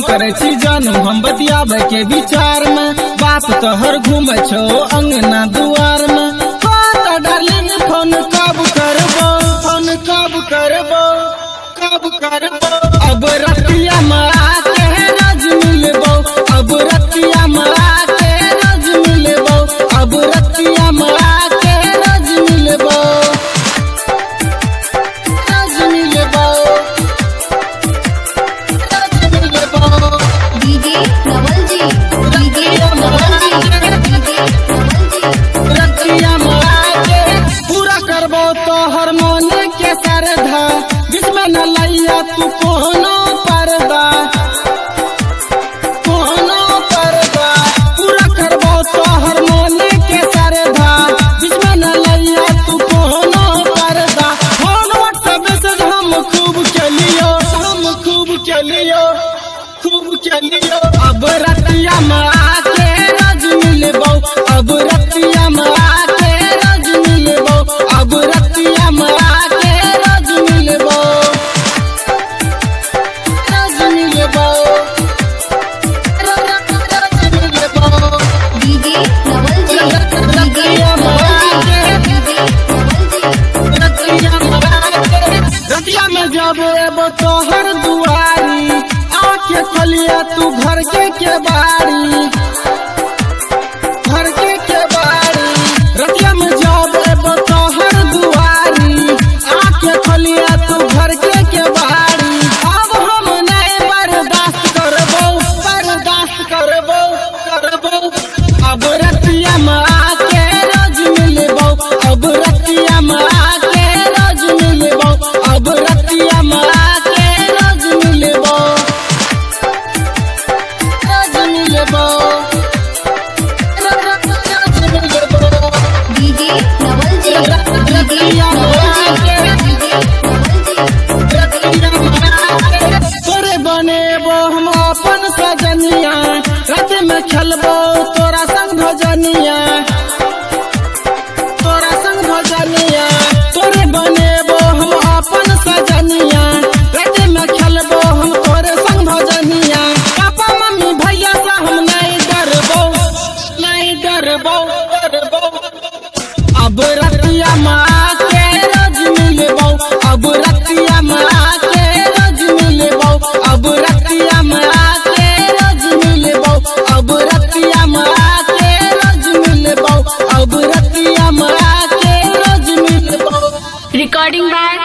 करे छी जानू हम बतियाबे के विचार में, बात तोहर घूमे छो अंगना दुआर में। डार्लिंग फोन कब करबो, फोन कब करबो, कब करबो। अब रतिया में आके रोज मिलबो, अब रतिया में आके रोज मिलबो, अब रतिया में आके रोज मिलबो, रोज मिलबो, रोज मिलबो। डीजे नवल जी, डीजे नवल जी, डीजे रतिया में आके पूरा करबो तोहर मन के श्रद्धा, जिसमें न लैया तू कोनो पर्दा, कोनो पर्दा। पूरा करबो तोहर मन के श्रद्धा, जिसमें न लैया तू कोनो पर्दा। फोन व्हाट्सएप से हम खूब चलियो, हम खूब चलियो, खूब चलियो। अब रतिया में आके रोज मिलबो, अब रतिया में आके रोज मिलबो, अब रतिया में आके रोज मिलबो, रोज मिलबो, रोज मिलबो। डीजे नवल जी, रतिया में आके, डीजे रतिया में आके, रतिया में जब एबो तोहर दुआरी, आके खोलिया तू घर के केवाड़ी, घर के केवाड़ी। रतिया में जब एबो तोहर दुआरी, आके खोलिया तू घर के केवाड़ी। अब हम नहीं बर्दाश्त करबो, बर्दाश्त करबो, करबो। अब रतिया में आके रोज मिलबो, अब रतिया में आके रोज मिलबो, अब रतिया में आके रोज मिलबो, रोज मिलबो, रोज मिलबो। डीजे नवल जी, रतिया में आके, डीजे नवल जी। तोरे बनेबो हम अपन सजनिया, रात में खेलबो तोरा संग भजनिया, तोरा संग भजनिया। तोरे बनेबो हम अपन सजनिया, रात में खेलबो हम तोरे संग भजनिया। पापा मम्मी भैया से हम नहीं डरबो, नहीं डरबो, डरबो। अब रतिया में आके रोज मिलबो, अब रतिया में आके रोज मिलबो, अब रतिया में आके रोज मिलबो, अब रतिया में आके रोज मिलबो, अब रतिया में आके रोज मिलबो। Recording by